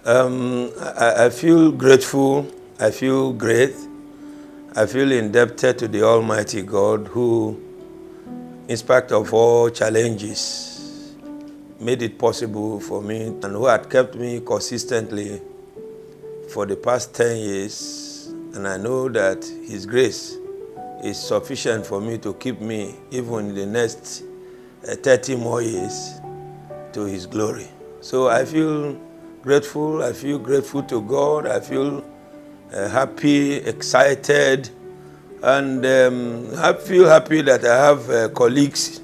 I feel grateful, I feel great, I feel indebted to the Almighty God who, in spite of all challenges, made it possible for me and who had kept me consistently for the past 10 years. And I know that His grace is sufficient for me to keep me even in the next 30 more years to His glory. So I feel grateful. I feel grateful to God. I feel happy, excited, and I feel happy that I have colleagues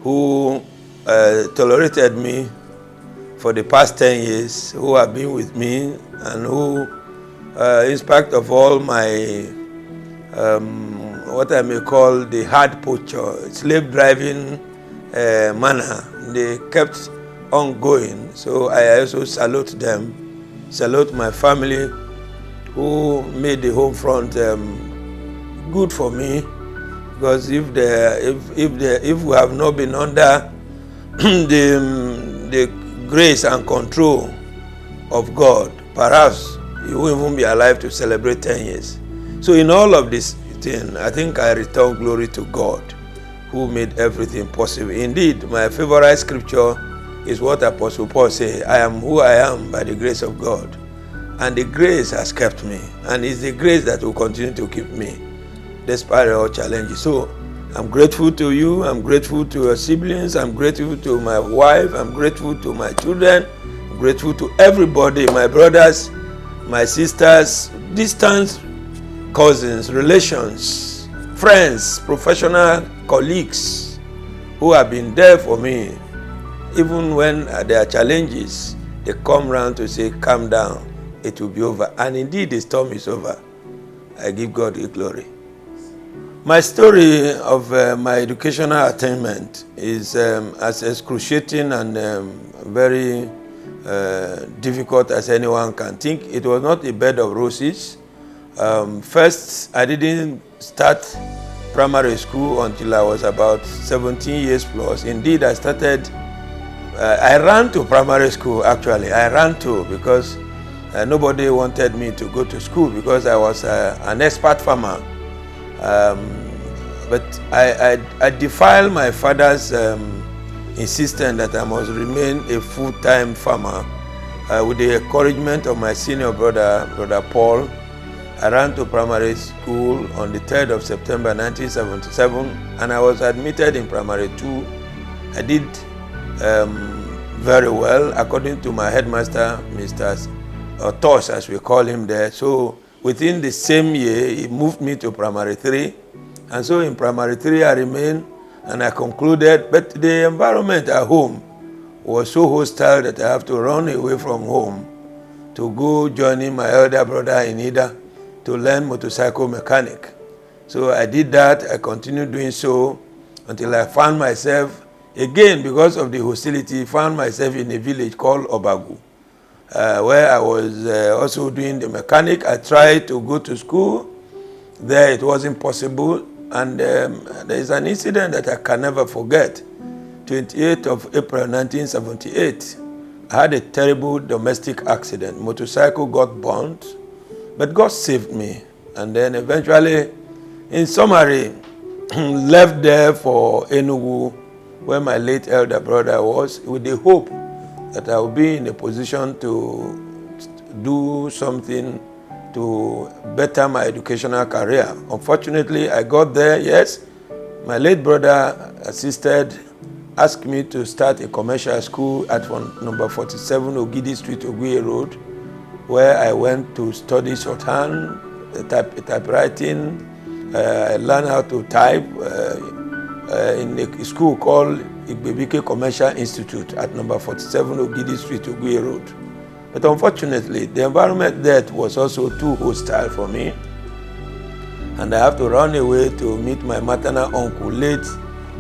who tolerated me for the past 10 years, who have been with me, and who, in spite of all my, what I may call the hard posture, slave-driving manner, they kept on going. So I also salute them, salute my family who made the home front good for me, because if we have not been under the grace and control of God, perhaps you won't even be alive to celebrate 10 years. So in all of this thing, I think I return glory to God who made everything possible. Indeed, my favorite scripture is what Apostle Paul says, I am who I am by the grace of God. And the grace has kept me. And it's the grace that will continue to keep me despite all challenges. So I'm grateful to you. I'm grateful to your siblings. I'm grateful to my wife. I'm grateful to my children. I'm grateful to everybody, my brothers, my sisters, distant cousins, relations, friends, professional colleagues who have been there for me. Even when there are challenges, they come round to say, calm down, it will be over. And indeed, the storm is over. I give God the glory. My story of my educational attainment is as excruciating and very difficult as anyone can think. It was not a bed of roses. First, I didn't start primary school until I was about 17 years plus. Indeed, I ran to primary school actually. I ran to because nobody wanted me to go to school because I was an expert farmer. But I defied my father's insistence that I must remain a full-time farmer. With the encouragement of my senior brother Paul, I ran to primary school on the 3rd of September 1977, and I was admitted in primary 2. I did very well, according to my headmaster, Mr. Tosh, as we call him there. So within the same year, he moved me to primary 3. And so in primary 3, I remained and I concluded, but the environment at home was so hostile that I have to run away from home to go joining my elder brother in Ida to learn motorcycle mechanic. So I did that. I continued doing so until I found myself, again because of the hostility, found myself in a village called Obagu, where I was also doing the mechanic. I tried to go to school. There it wasn't possible. And there is an incident that I can never forget. 28th of April 1978, I had a terrible domestic accident. Motorcycle got burnt, but God saved me. And then eventually, in summary, left there for Enugu, where my late elder brother was, with the hope that I would be in a position to do something to better my educational career. Unfortunately, I got there, yes. My late brother asked me to start a commercial school at number 47 Ogidi Street, Oguye Road, where I went to study shorthand, typewriting. I learned how to type in a school called Igbebike Commercial Institute at number 47 Ogidi Street, Oguye Road. But unfortunately, the environment there was also too hostile for me. And I have to run away to meet my maternal uncle, late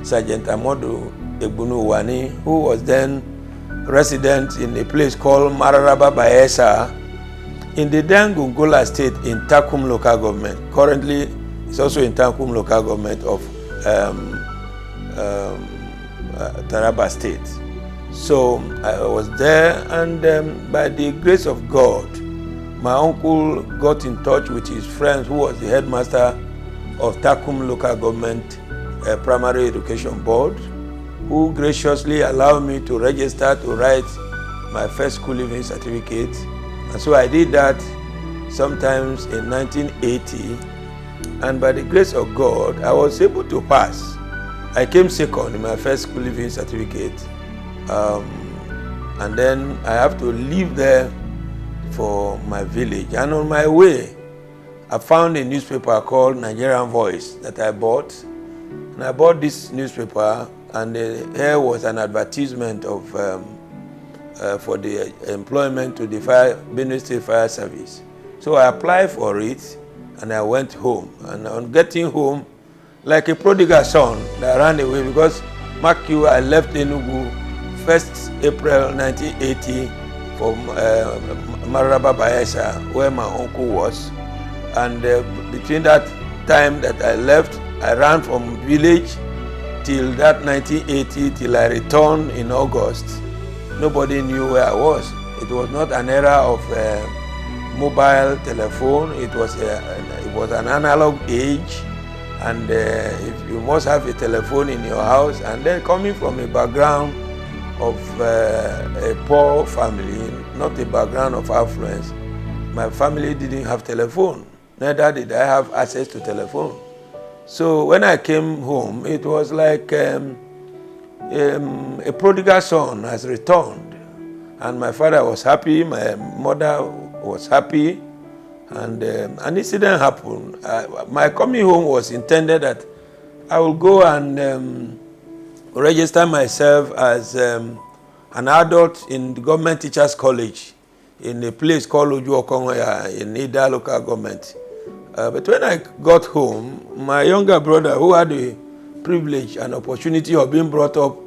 Sergeant Amodu Egbunuwani, who was then resident in a place called Mararaba Bayesa in the then Gongola State in Takum local government. Currently, it's also in Takum local government of Taraba State. So I was there, and by the grace of God, my uncle got in touch with his friend who was the headmaster of Takum Local Government Primary Education Board, who graciously allowed me to register to write my first school leaving certificate. And so I did that sometimes in 1980, and by the grace of God, I was able to pass. I came second in my first school leaving certificate, and then I have to leave there for my village. And on my way, I found a newspaper called Nigerian Voice that I bought. And I bought this newspaper, and here was an advertisement of for the employment to the Benue State Fire Service. So I applied for it, and I went home. And on getting home, like a prodigal son that ran away, because mark you, I left Enugu 1st April 1980 for Maraba Bayelsa, where my uncle was. And between that time that I left, I ran from village till that 1980, till I returned in August. Nobody knew where I was. It was not an era of mobile telephone. It was an analog age, and if you must have a telephone in your house. And then coming from a background of a poor family, not a background of affluence, my family didn't have telephone. Neither did I have access to telephone. So when I came home, it was like a prodigal son has returned. And my father was happy, my mother was happy, and an incident happened. My coming home was intended that I will go and register myself as an adult in the Government Teachers College in a place called Ojuokongoya in Ida local government. But when I got home, my younger brother, who had the privilege and opportunity of being brought up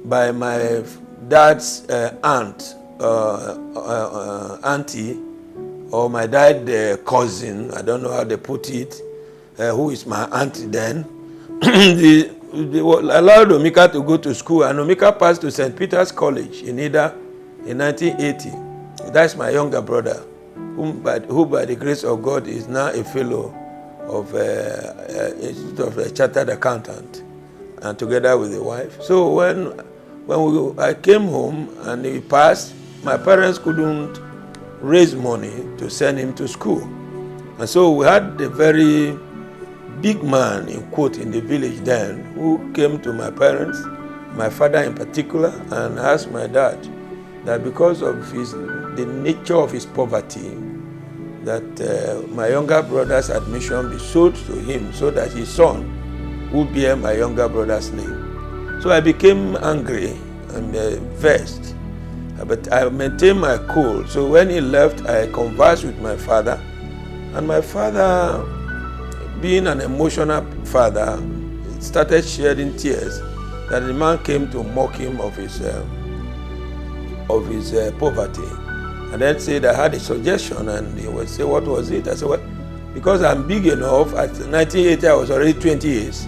by my dad's auntie, or my dad's cousin, I don't know how they put it, who is my auntie then, they allowed Omika to go to school, and Omika passed to St. Peter's College in Ida in 1980. That's my younger brother, who by the grace of God is now a fellow of Institute of a Chartered Accountant, and together with the wife. So when I came home and he passed, my parents couldn't raise money to send him to school. And so we had a very big man, in quote, in the village then, who came to my parents, my father in particular, and asked my dad that because of the nature of his poverty, that my younger brother's admission be sold to him so that his son would bear my younger brother's name. So I became angry and vexed, but I maintained my cool. So when he left, I conversed with my father, and my father, being an emotional father, started shedding tears that the man came to mock him of his poverty. And then said I had a suggestion, and he would say, what was it? I said, well, because I'm big enough, at 1980 I was already 20 years.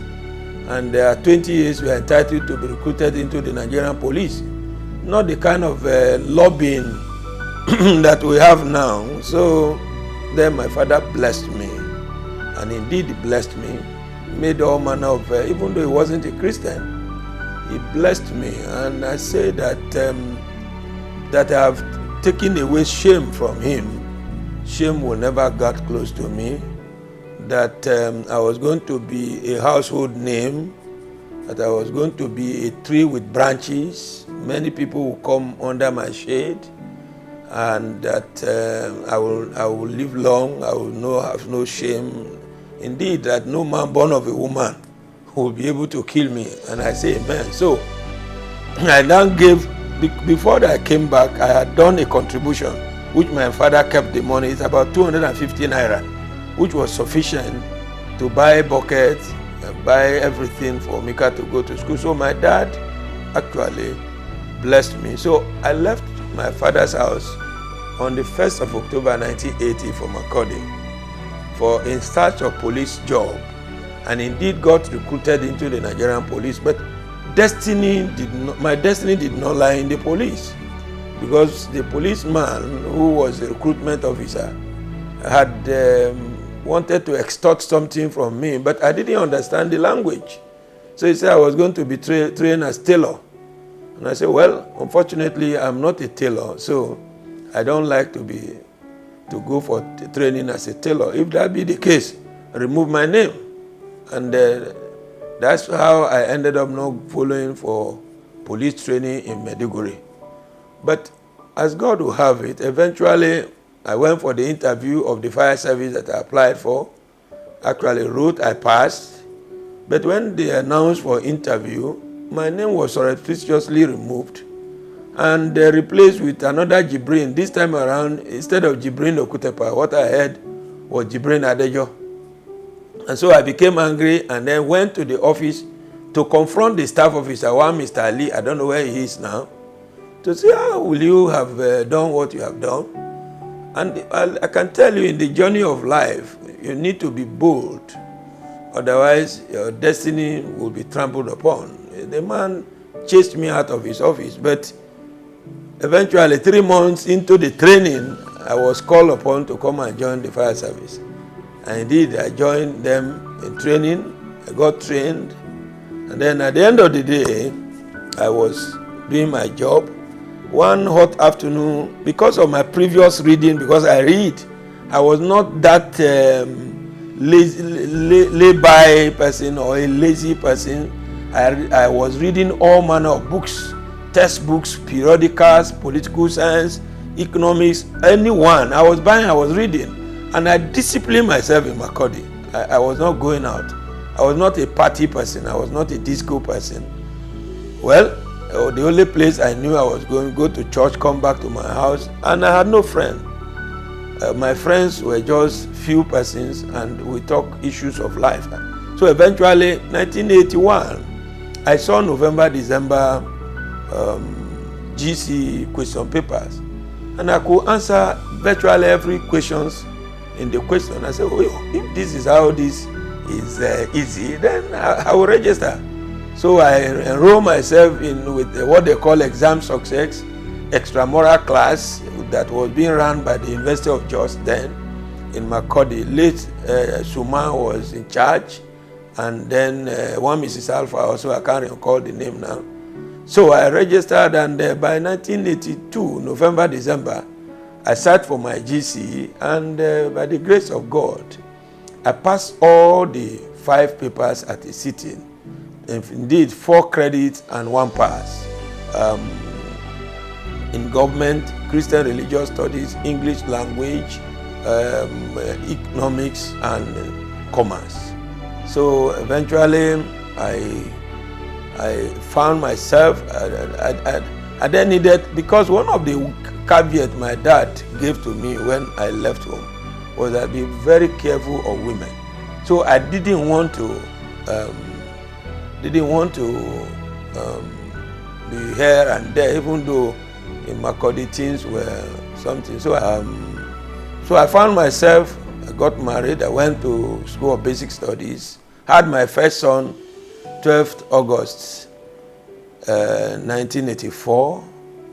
And at 20 years we are entitled to be recruited into the Nigerian police. Not the kind of lobbying that we have now. So then my father blessed me. And indeed he blessed me. Made all manner of, even though he wasn't a Christian, he blessed me. And I say that that I have taken away shame from him. Shame will never get close to me. That I was going to be a household name, that I was going to be a tree with branches. Many people will come under my shade, and that I will live long. I will have no shame. Indeed, that no man born of a woman will be able to kill me. And I say amen. So I now gave, before I came back, I had done a contribution, which my father kept the money. It's about 250 naira, which was sufficient to buy buckets, buy everything for Mika to go to school. So my dad actually blessed me. So I left my father's house on the 1st of October 1980 for Makurdi for in search of police job, and indeed got recruited into the Nigerian police. But my destiny did not lie in the police, because the policeman who was the recruitment officer had wanted to extort something from me, but I didn't understand the language. So he said I was going to be trained as tailor. And I said, well, unfortunately, I'm not a tailor, so I don't like to go for training as a tailor. If that be the case, remove my name. And that's how I ended up not following for police training in Maiduguri. But as God will have it, eventually I went for the interview of the fire service that I applied for. Actually wrote, I passed. But when they announced for interview, my name was surreptitiously removed and replaced with another Jibrin. This time around, instead of Jibrin Okutepa, what I heard was Jibrin Adejo. And so I became angry and then went to the office to confront the staff officer, one Mr. Ali, I don't know where he is now, to say, how will you have done what you have done? And I can tell you, in the journey of life, you need to be bold. Otherwise, your destiny will be trampled upon. The man chased me out of his office, but eventually 3 months into the training, I was called upon to come and join the fire service. And indeed, I joined them in training. I got trained. And then at the end of the day, I was doing my job. One hot afternoon, because of my previous reading, because I read, I was not that lay-by person or a lazy person. I was reading all manner of books, textbooks, periodicals, political science, economics, anyone. I was buying, I was reading. And I disciplined myself in Makurdi. I was not going out. I was not a party person. I was not a disco person. Well, the only place I knew I was going, go to church, come back to my house, and I had no friend. My friends were just few persons, and we talk issues of life. So eventually, 1981, I saw November, December GC question papers, and I could answer virtually every questions in the question. I said, oh, if this is how this is easy, then I will register. So I enrolled myself in with what they call exam success, extramural class that was being run by the University of Jos then in Makurdi. Late Suma was in charge, and then one Mrs. Alpha also, I can't recall the name now. So I registered, and by 1982, November, December, I sat for my GC, and by the grace of God, I passed all the 5 papers at a sitting. Indeed, 4 credits and 1 pass. In government, Christian religious studies, English language, economics, and commerce. So eventually, I found myself, I then needed, because one of the caveat my dad gave to me when I left home was that be very careful of women. So I didn't want to be here and there, even though in Makurdi things were something. So I found myself, I got married, I went to School of Basic Studies, had my first son 12th August 1984,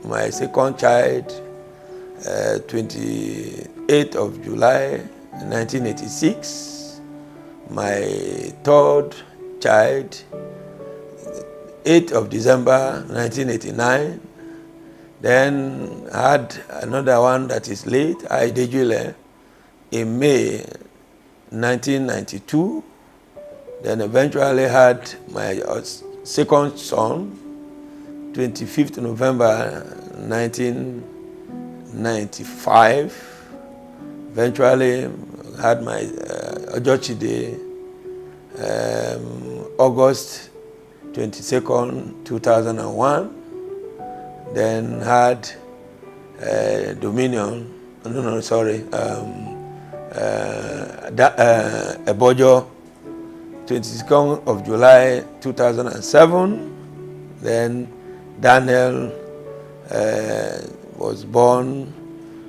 my second child 28th of July 1986, my third child 8th of December 1989. Then I had another one that is late, Aidejule, in May 1992. Then eventually had my second son, 25th November 1995. Eventually had my Ojochide, August 22nd, 2001. Then had Dominion, Ebojo, 22nd of July 2007. Then Daniel was born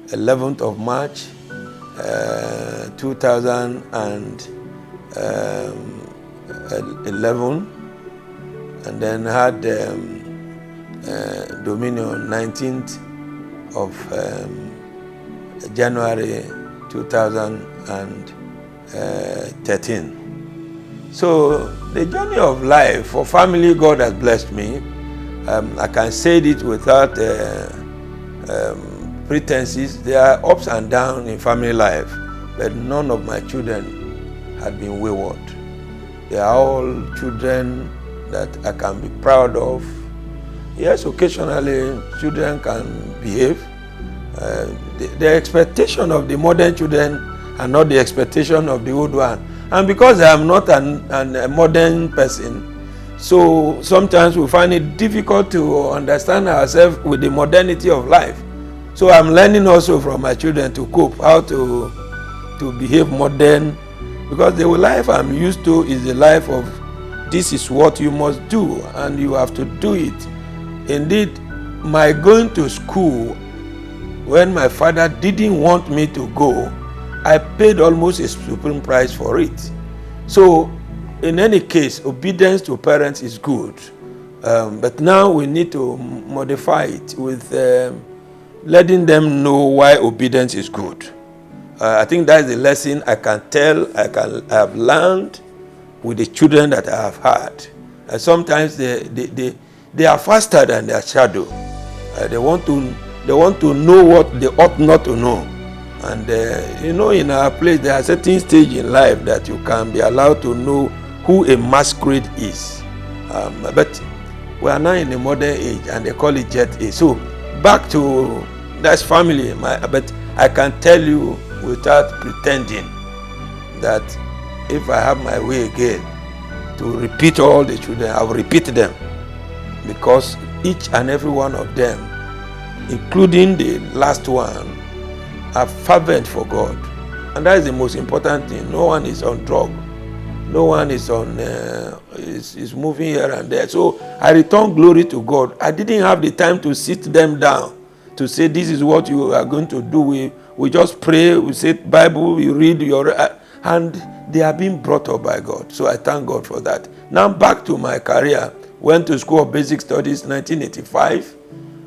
11th of March 2011. and then had Dominion 19th of January 2013. So the journey of life for family, God has blessed me. I can say it without pretenses. There are ups and downs in family life, but none of my children had been wayward. They are all children that I can be proud of. Yes, occasionally children can behave. The expectation of the modern children are not the expectation of the old one. And because I am not a modern person, so sometimes we find it difficult to understand ourselves with the modernity of life. So I'm learning also from my children to cope, how to behave modern, because the life I'm used to is the life of this is what you must do and you have to do it. Indeed, my going to school when my father didn't want me to go, I paid almost a supreme price for it. So, in any case, obedience to parents is good. But now we need to modify it with letting them know why obedience is good. I think that's the lesson I have learned with the children that I have had. Sometimes they are faster than their shadow. They want to know what they ought not to know. And in our place, there are certain stages in life that you can be allowed to know who a masquerade is. But we are now in the modern age, and they call it jet age. So back to that's family. But I can tell you without pretending that if I have my way again to repeat all the children, I will repeat them, because each and every one of them, including the last one, are fervent for God, and that is the most important thing. No one is on drug, no one is on is moving here and there. So I return glory to God. I didn't have the time to sit them down to say this is what you are going to do. We just pray, we say Bible, we read and they are being brought up by God. So I thank God for that. Now back to my career. Went to School of Basic Studies 1985.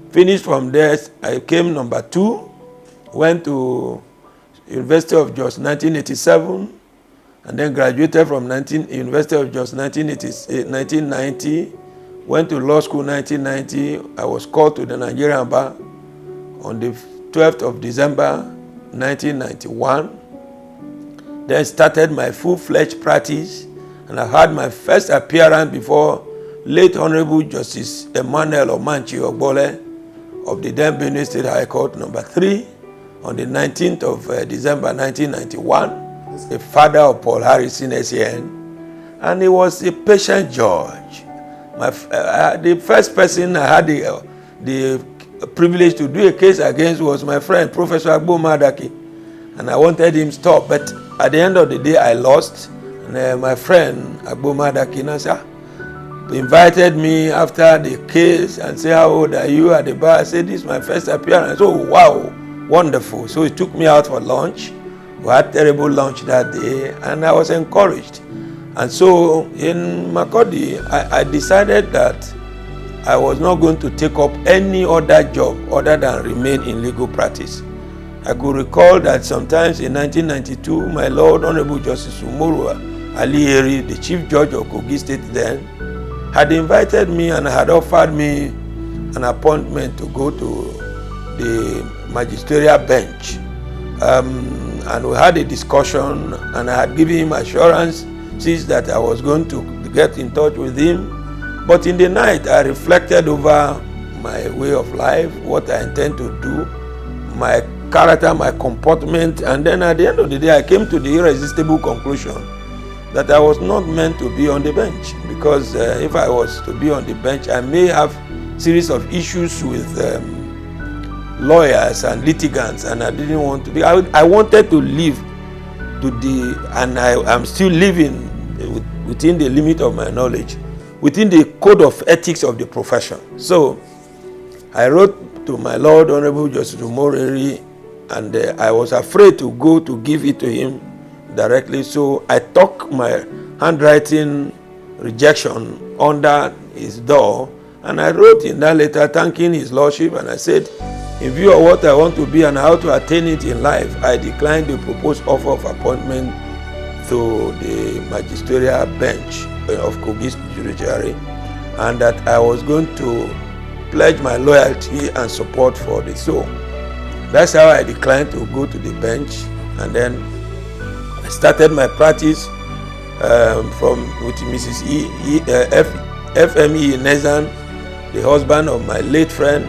Finished from there. I came number 2. Went to University of Jos 1987, and then graduated from University of Jos 1990. Went to law school 1990. I was called to the Nigerian bar on the 12th of December 1991. Then started my full-fledged practice, and I had my first appearance before late Honorable Justice Emmanuel Omanchi Ogbole of the then Benue State High Court, number 3, on the 19th of December 1991, the father of Paul Harrison SAN, and he was a patient judge. The first person I had the privilege to do a case against was my friend, Professor Agbo Madaki, and I wanted him stopped, but at the end of the day, I lost. And my friend Agbo Madaki invited me after the case and said, "How old are you?" At the bar, I said, "This is my first appearance." Oh, wow. Wonderful. So he took me out for lunch. We had terrible lunch that day, and I was encouraged. And so in Makurdi, I decided that I was not going to take up any other job other than remain in legal practice. I could recall that sometimes in 1992, my Lord Honorable Justice Umoru Alieri, the Chief Judge of Kogi State then, had invited me and had offered me an appointment to go to the magisterial bench, and we had a discussion, and I had given him assurances that I was going to get in touch with him. But in the night, I reflected over my way of life, what I intend to do, my character, my comportment, and then at the end of the day, I came to the irresistible conclusion that I was not meant to be on the bench, because if I was to be on the bench, I may have a series of issues with lawyers and litigants, and I didn't want to be. I wanted to live and I'm still living within the limit of my knowledge, within the code of ethics of the profession. So I wrote to my Lord Honorable Justice Umoreri, and I was afraid to go to give it to him directly. So I took my handwriting rejection under his door, and I wrote in that letter thanking his lordship, and I said, in view of what I want to be and how to attain it in life, I declined the proposed offer of appointment to the magisterial bench of Kogi's judiciary, and that I was going to pledge my loyalty and support for the soul. That's how I declined to go to the bench, and then I started my practice with Mrs. FME Nezan, the husband of my late friend.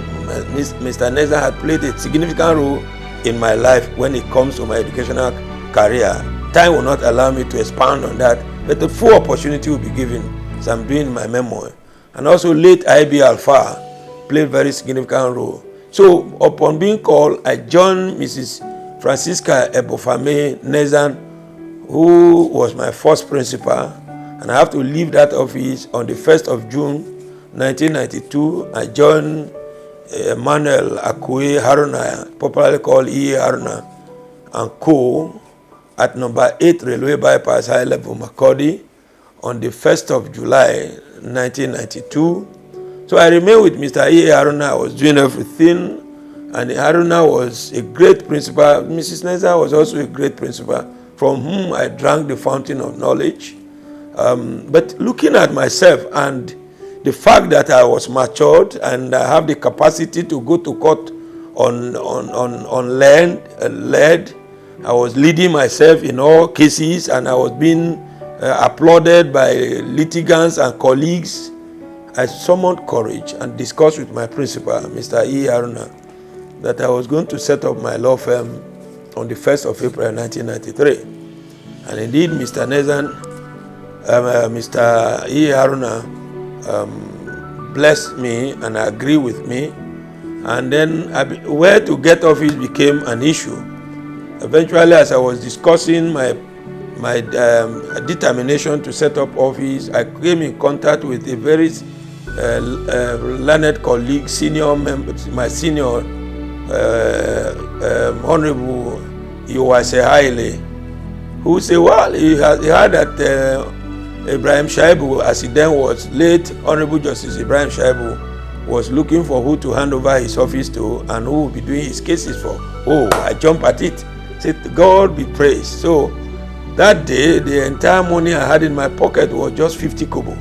Mr. Nezan had played a significant role in my life when it comes to my educational career. Time will not allow me to expound on that, but the full opportunity will be given, as I'm doing my memoir. And also late IB Alpha played a very significant role. So upon being called, I joined Mrs. Francisca Ebofame Nezan, who was my first principal, and I have to leave that office on the 1st of June 1992. I joined Emmanuel Akue Haruna, popularly called E. Haruna, and Co. at number 8 Railway Bypass High Level Makurdi on the 1st of July 1992. So I remained with Mr. E. Haruna. I was doing everything, and Haruna was a great principal. Mrs. Neza was also a great principal, from whom I drank the fountain of knowledge. But looking at myself and the fact that I was matured and I have the capacity to go to court on lead, I was leading myself in all cases, and I was being applauded by litigants and colleagues. I summoned courage and discussed with my principal, Mr. E. Haruna, that I was going to set up my law firm on the 1st of April 1993. And indeed, Mr. Nezan, Mr. E. Haruna blessed me and agreed with me. And then where to get office became an issue. Eventually, as I was discussing my determination to set up office, I came in contact with a very learned colleague, senior member, my senior Honorable Iwase Haile, who said, well, he heard that Ibrahim Shaibu, as he then was, late Honorable Justice Ibrahim Shaibu, was looking for who to hand over his office to and who would be doing his cases for. Oh, I jumped at it. Said, God be praised. So that day, the entire money I had in my pocket was just 50 kobo.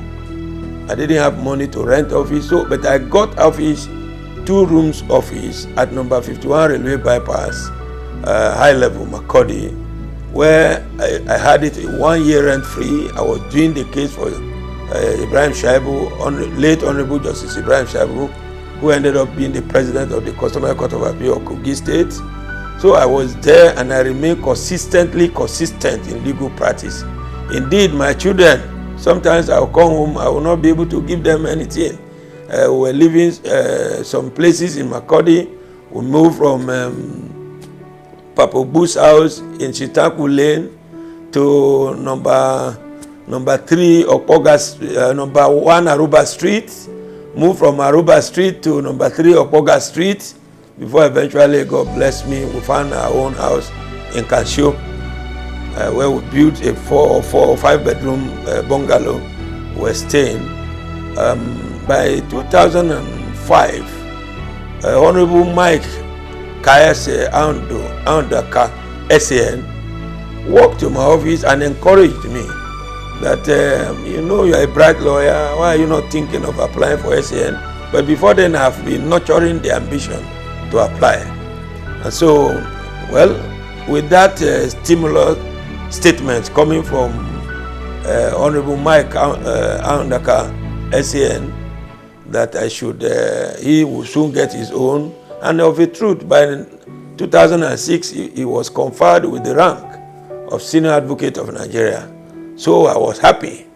I didn't have money to rent office, but I got office, 2 rooms office at number 51 Railway Bypass, High Level Makurdi, where I had it 1 year rent free. I was doing the case for Ibrahim Shaibu, late Honorable Justice Ibrahim Shaibu, who ended up being the president of the Customary Court of Appeal of Kogi State. So I was there, and I remained consistent in legal practice. Indeed, my children, sometimes I'll come home, I will not be able to give them anything. We were living some places in Makurdi. We moved from Papa Bu's house in Chitaku Lane to number 3 Opoga, number 1 Aruba Street. Moved from Aruba Street to number 3 Opoga Street, before eventually God blessed me. We found our own house in Kansio, where we built a 4 or 5 bedroom bungalow. We were staying. By 2005, Honorable Mike Kayase Aundaka SAN walked to my office and encouraged me that, you're a bright lawyer, why are you not thinking of applying for SAN? But before then, I've been nurturing the ambition to apply. And so, well, with that stimulus statement coming from Honorable Mike Aundaka SAN, that I should, he will soon get his own. And of a truth, by 2006, he was conferred with the rank of Senior Advocate of Nigeria. So I was happy.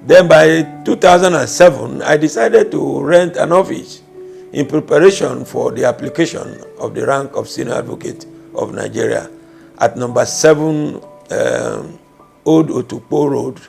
Then by 2007, I decided to rent an office in preparation for the application of the rank of Senior Advocate of Nigeria at number 7 Old Otukpo Road,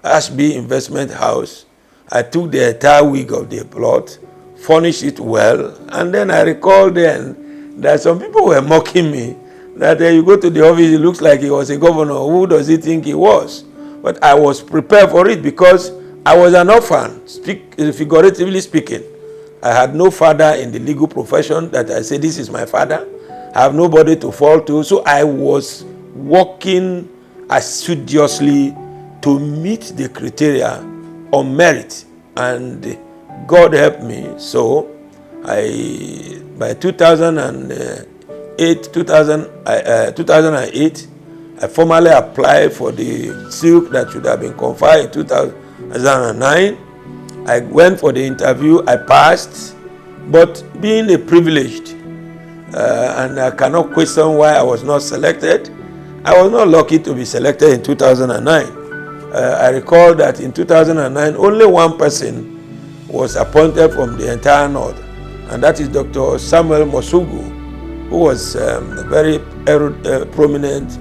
Ashby Investment House. I took the entire wig of the plot, furnished it well, and then I recalled then that some people were mocking me that you go to the office, it looks like he was a governor. Who does he think he was? But I was prepared for it because I was an orphan, figuratively speaking. I had no father in the legal profession that I say this is my father. I have nobody to fall to. So I was working assiduously to meet the criteria on merit, and God helped me. So by 2008, I formally applied for the silk that should have been conferred in 2009. I went for the interview, I passed, but being a privileged, and I cannot question why I was not selected. I was not lucky to be selected in 2009. I recall that in 2009, only one person was appointed from the entire North, and that is Dr. Samuel Mosugu, who was a very prominent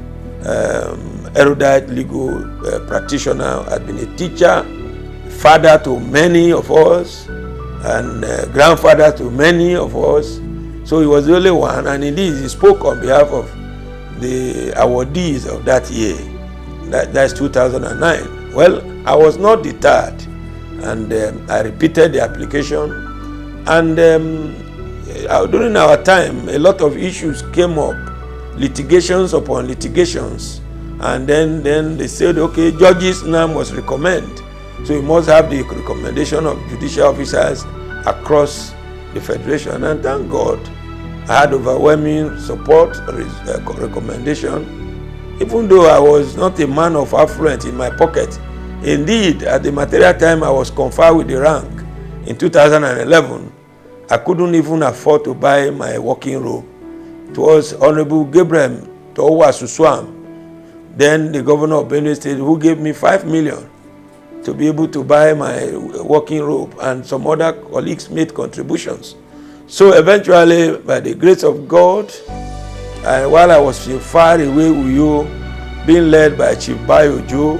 erudite legal practitioner, had been a teacher, father to many of us, and grandfather to many of us. So he was the only one, and indeed he spoke on behalf of the awardees of that year. That's 2009. Well, I was not deterred, and I repeated the application. And during our time, a lot of issues came up, litigations upon litigations, and then they said, okay, judges now must recommend. So you must have the recommendation of judicial officers across the federation. And thank God, I had overwhelming support, recommendation, even though I was not a man of affluence in my pocket. Indeed, at the material time I was conferred with the rank in 2011, I couldn't even afford to buy my working robe. It was Honorable Gabriel Suswam, then the governor of Benue State, who gave me 5 million to be able to buy my working robe, and some other colleagues made contributions. So eventually, by the grace of God, and while I was far away with you, being led by Chief Bayojo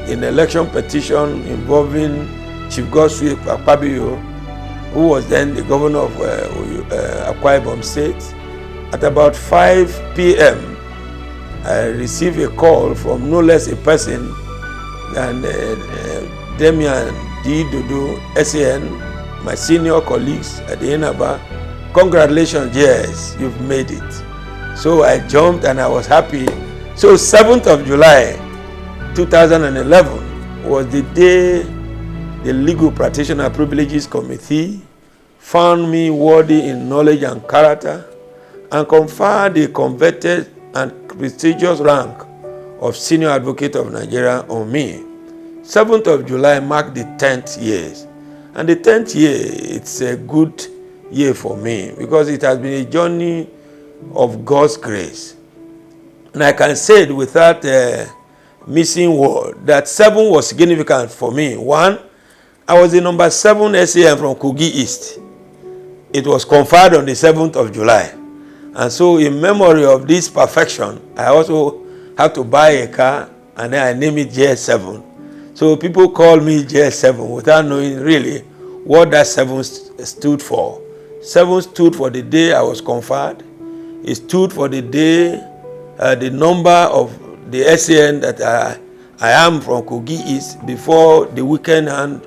in election petition involving Chief Godswill Akpabio, who was then the governor of Akwa Ibom State, at about 5 p.m., I received a call from no less a person than Demian D. Dodo, SAN, my senior colleagues at the Inaba. Congratulations, yes, you've made it. So I jumped and I was happy. So 7th of July, 2011 was the day the Legal Practitioner Privileges Committee found me worthy in knowledge and character and conferred the coveted and prestigious rank of Senior Advocate of Nigeria on me. 7th of July marked the 10th year. And the 10th year, it's a good year for me because it has been a journey of God's grace. And I can say it without missing word that 7 was significant for me. 1, I was the number 7 SAN from Kogi East. It was conferred on the 7th of July. And so in memory of this perfection, I also had to buy a car and then I named it JS7. So people call me JS7 without knowing really what that 7 stood for. 7 stood for the day I was conferred. It stood for the day, the number of the SAN that I am from Kogi East before the wicked hand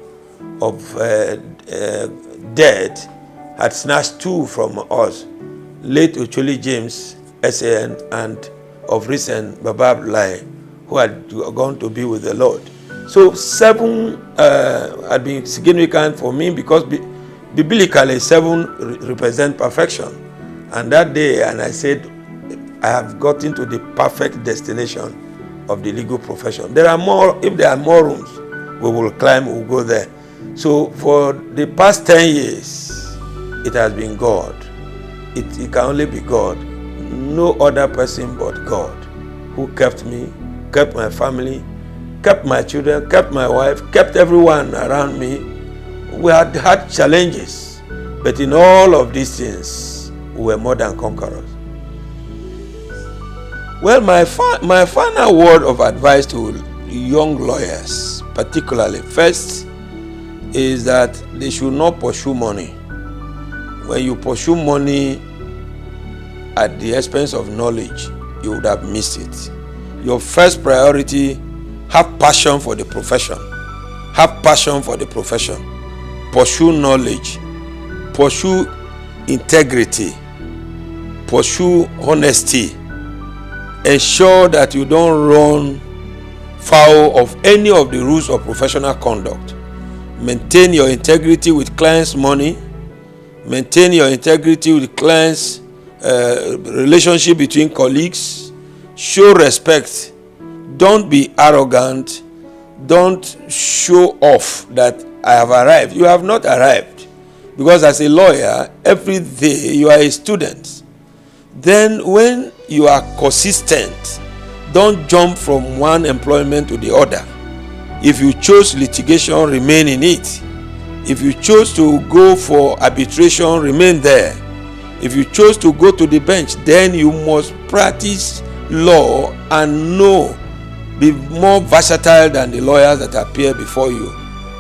of death had snatched 2 from us. Late Ocholi James, SAN, and of recent Baba Lai, who had gone to be with the Lord. So 7 had been significant for me because biblically 7 represent perfection. And that day, and I said, I have gotten to the perfect destination of the legal profession. There are more, if there are more rooms, we will climb, we'll go there. So for the past 10 years, it has been God. It can only be God. No other person but God who kept me, kept my family, kept my children, kept my wife, kept everyone around me. We had challenges, but in all of these things, we were more than conquerors. Well, my final word of advice to young lawyers, particularly, first, is that they should not pursue money. When you pursue money at the expense of knowledge, you would have missed it. Your first priority, have passion for the profession. Have passion for the profession. Pursue knowledge. Pursue integrity. Pursue honesty. Ensure that you don't run foul of any of the rules of professional conduct. Maintain your integrity with clients' money. Maintain your integrity with clients' relationship between colleagues. Show respect. Don't be arrogant. Don't show off that I have arrived. You have not arrived. Because as a lawyer, every day you are a student. Then when you are consistent, don't jump from one employment to the other. If you chose litigation, remain in it. If you chose to go for arbitration, remain there. If you chose to go to the bench, then you must practice law and be more versatile than the lawyers that appear before you.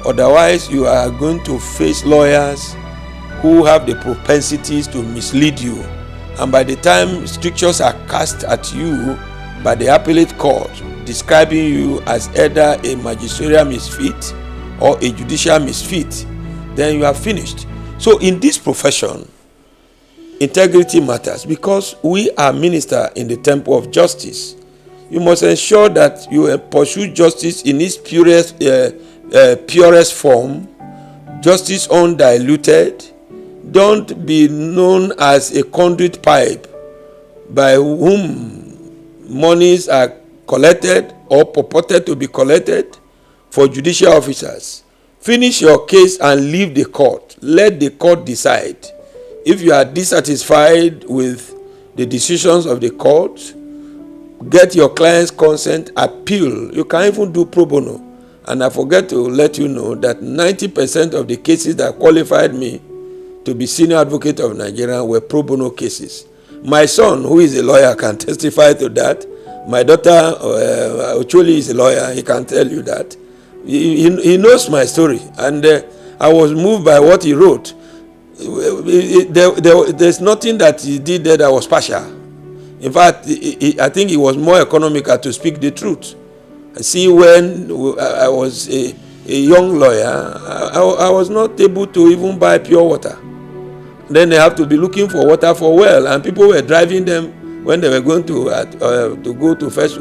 Otherwise, you are going to face lawyers who have the propensities to mislead you. And by the time strictures are cast at you by the appellate court, describing you as either a magisterial misfit or a judicial misfit, then you are finished. So in this profession, integrity matters because we are ministers in the temple of justice. You must ensure that you pursue justice in its purest form, justice undiluted. Don't be known as a conduit pipe by whom monies are collected or purported to be collected for judicial officers. Finish your case and leave the court. Let the court decide. If you are dissatisfied with the decisions of the court, get your client's consent, appeal. You can even do pro bono. And I forget to let you know that 90% of the cases that qualified me to be senior advocate of Nigeria were pro bono cases. My son, who is a lawyer, can testify to that. My daughter, Ocholi, is a lawyer. He can tell you that. He knows my story. And I was moved by what he wrote. There's nothing that he did there that was partial. In fact, I think it was more economical to speak the truth. See, when I was a young lawyer, I was not able to even buy pure water. Then they have to be looking for water for well, and people were driving them when they were going to go to fetch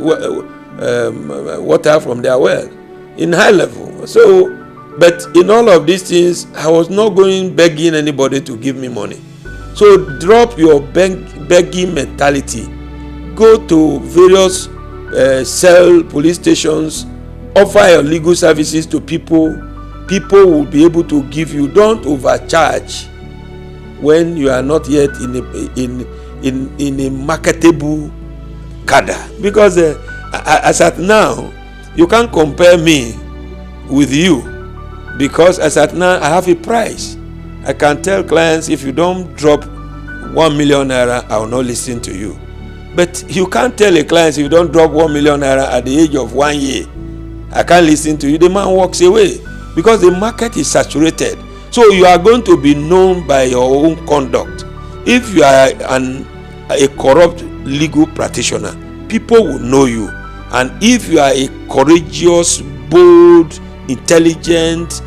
water from their well in high level. So, but in all of these things, I was not going begging anybody to give me money. So drop your begging mentality. Go to various cell police stations, offer your legal services to people. People will be able to give you. Don't overcharge when you are not yet in a marketable cadre. Because as at now, you can't compare me with you. Because as at now, I have a price. I can tell clients, if you don't drop 1 million naira, I will not listen to you. But you can't tell a client, if you don't drop 1 million naira at the age of 1 year, I can't listen to you. The man walks away because the market is saturated. So you are going to be known by your own conduct. If you are a corrupt legal practitioner, people will know you. And if you are a courageous, bold, intelligent,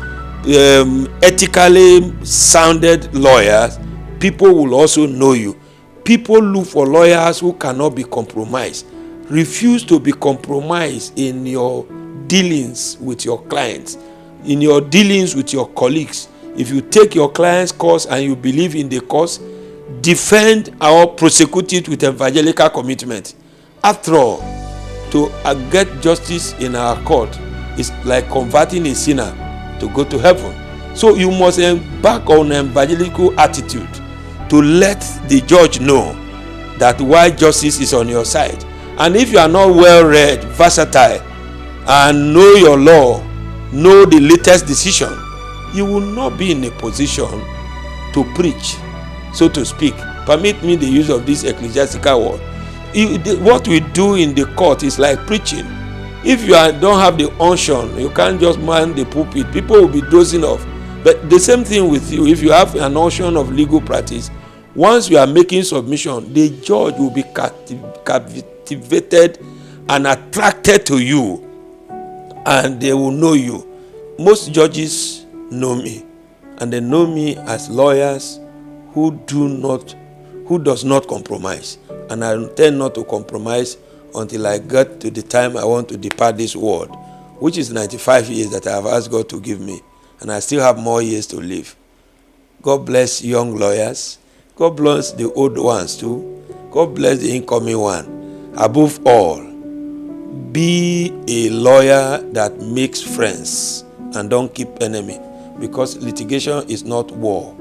ethically sounded lawyer, people will also know you. People look for lawyers who cannot be compromised. Refuse to be compromised in your dealings with your clients, in your dealings with your colleagues. If you take your client's cause and you believe in the cause, defend or prosecute it with evangelical commitment. After all, to get justice in our court is like converting a sinner to go to heaven. So you must embark on an evangelical attitude to let the judge know that why justice is on your side. And if you are not well read, versatile, and know your law, know the latest decision, you will not be in a position to preach, so to speak. Permit me the use of this ecclesiastical word. What we do in the court is like preaching. If you don't have the unction, you can't just man the pulpit. People will be dozing off. But the same thing with you. If you have an unction of legal practice, once you are making submission, the judge will be captivated and attracted to you, and they will know you. most judges know me, and they know me as lawyers who does not compromise. And I intend not to compromise until I get to the time I want to depart this world, which is 95 years that I have asked God to give me, and I still have more years to live. God bless young lawyers. God bless the old ones too. God bless the incoming one. Above all, be a lawyer that makes friends and don't keep enemy, because litigation is not war.